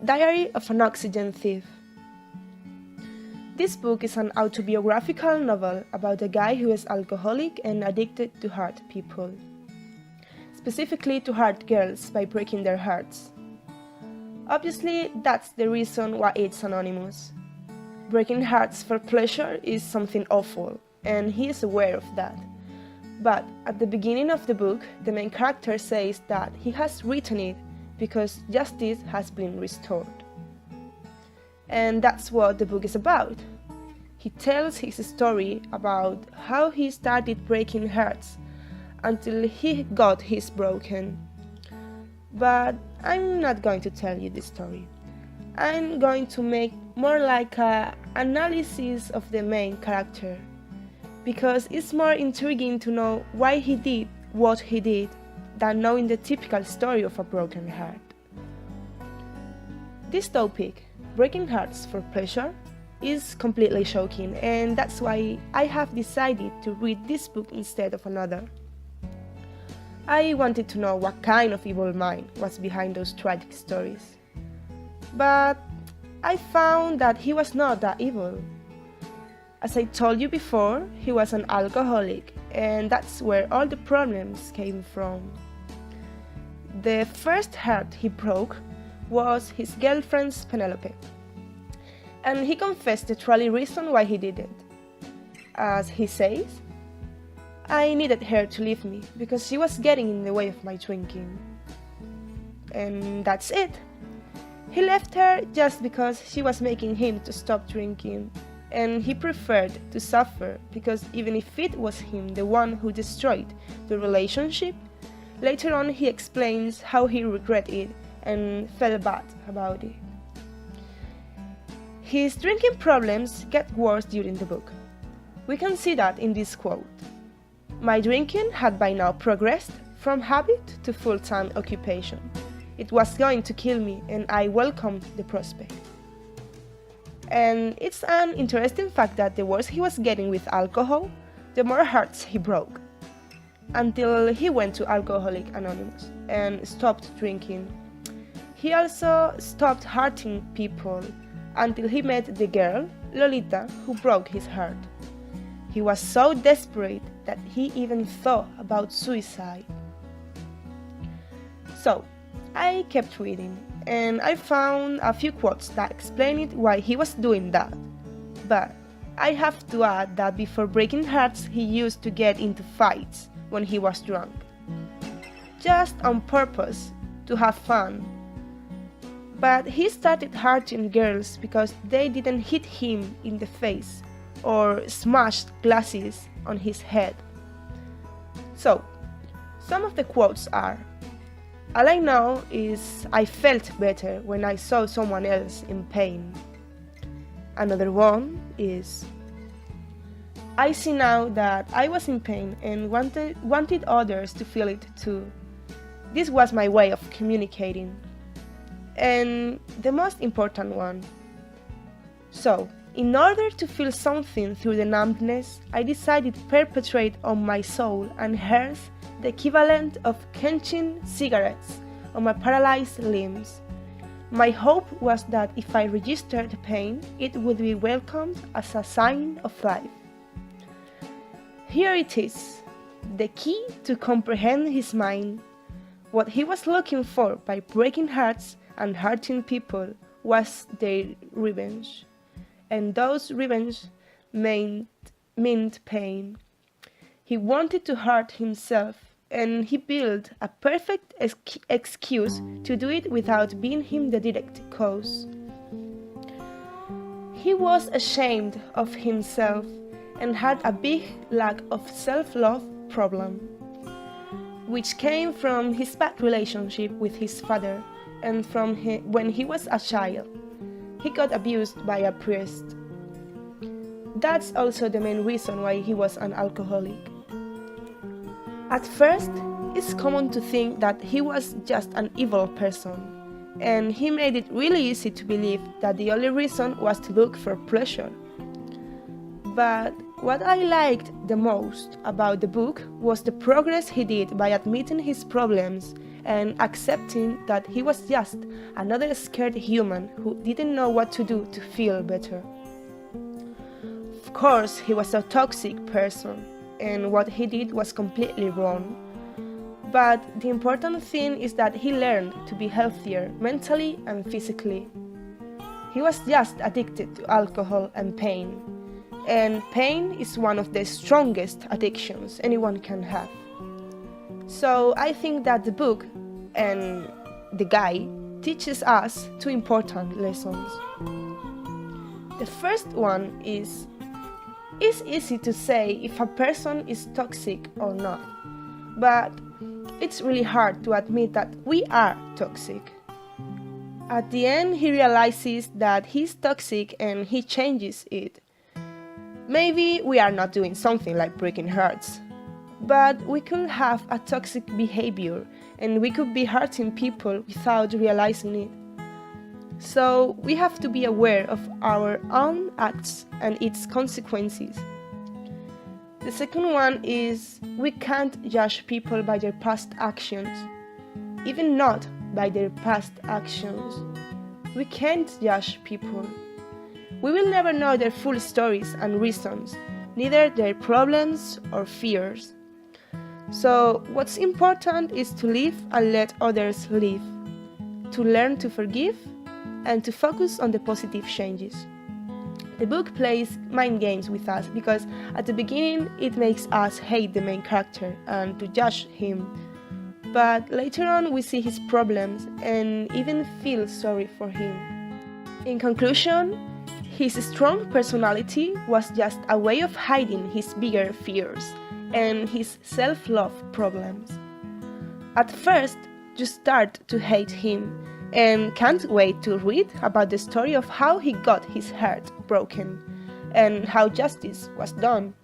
Diary of an Oxygen Thief. This book is an autobiographical novel about a guy who is alcoholic and addicted to hurt people, specifically to hurt girls by breaking their hearts. Obviously, that's the reason why it's anonymous. Breaking hearts for pleasure is something awful, and he is aware of that. But at the beginning of the book, the main character says that he has written it because justice has been restored. And that's what the book is about. He tells his story about how he started breaking hearts until he got his broken. But I'm not going to tell you this story. I'm going to make more like an analysis of the main character, because it's more intriguing to know why he did what he did than knowing the typical story of a broken heart. This topic, breaking hearts for pleasure, is completely shocking, and that's why I have decided to read this book instead of another. I wanted to know what kind of evil mind was behind those tragic stories. But I found that he was not that evil. As I told you before, he was an alcoholic, and that's where all the problems came from. The first heart he broke was his girlfriend's Penelope, and he confessed the trolley reason why he did it. As he says, I needed her to leave me because she was getting in the way of my drinking. And that's it. He left her just because she was making him to stop drinking, and he preferred to suffer because even if it was him the one who destroyed the relationship, later on he explains how he regretted it and felt bad about it. His drinking problems get worse during the book. We can see that in this quote. My drinking had by now progressed from habit to full-time occupation. It was going to kill me, and I welcomed the prospect. And it's an interesting fact that the worse he was getting with alcohol, the more hearts he broke, until he went to Alcoholics Anonymous and stopped drinking. He also stopped hurting people until he met the girl, Lolita, who broke his heart. He was so desperate that he even thought about suicide. So, I kept reading, and I found a few quotes that explained why he was doing that. But I have to add that before breaking hearts, he used to get into fights when he was drunk, just on purpose, to have fun. But he started hurting girls because they didn't hit him in the face or smashed glasses on his head. So, some of the quotes are, all I know is I felt better when I saw someone else in pain. Another one is, I see now that I was in pain and wanted others to feel it too. This was my way of communicating. And the most important one. So, in order to feel something through the numbness, I decided to perpetrate on my soul and hers the equivalent of quenching cigarettes on my paralyzed limbs. My hope was that if I registered the pain, it would be welcomed as a sign of life. Here it is, the key to comprehend his mind. What he was looking for by breaking hearts and hurting people was their revenge. And those revenge meant pain. He wanted to hurt himself, and he built a perfect excuse to do it without being him the direct cause. He was ashamed of himself and had a big lack of self-love problem, which came from his bad relationship with his father and from when he was a child. He got abused by a priest. That's also the main reason why he was an alcoholic. At first, it's common to think that he was just an evil person, and he made it really easy to believe that the only reason was to look for pleasure. But what I liked the most about the book was the progress he did by admitting his problems and accepting that he was just another scared human who didn't know what to do to feel better. Of course, he was a toxic person, and what he did was completely wrong. But the important thing is that he learned to be healthier mentally and physically. He was just addicted to alcohol and pain. And pain is one of the strongest addictions anyone can have. So I think that the book and the guy teaches us two important lessons. The first one is, it's easy to say if a person is toxic or not, but it's really hard to admit that we are toxic. At the end, he realizes that he's toxic and he changes it. Maybe we are not doing something like breaking hearts, but we could have a toxic behavior and we could be hurting people without realizing it. So we have to be aware of our own acts and its consequences. The second one is, we can't judge people by their past actions, even not by their past actions. We can't judge people. We will never know their full stories and reasons, neither their problems or fears. So what's important is to live and let others live, to learn to forgive, and to focus on the positive changes. The book plays mind games with us because at the beginning it makes us hate the main character and to judge him. But later on we see his problems and even feel sorry for him. In conclusion, his strong personality was just a way of hiding his bigger fears and his self-love problems. At first, you start to hate him and can't wait to read about the story of how he got his heart broken and how justice was done.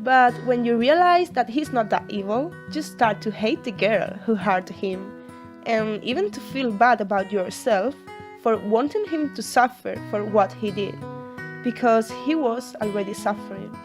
But when you realize that he's not that evil, you start to hate the girl who hurt him and even to feel bad about yourself for wanting him to suffer for what he did, because he was already suffering.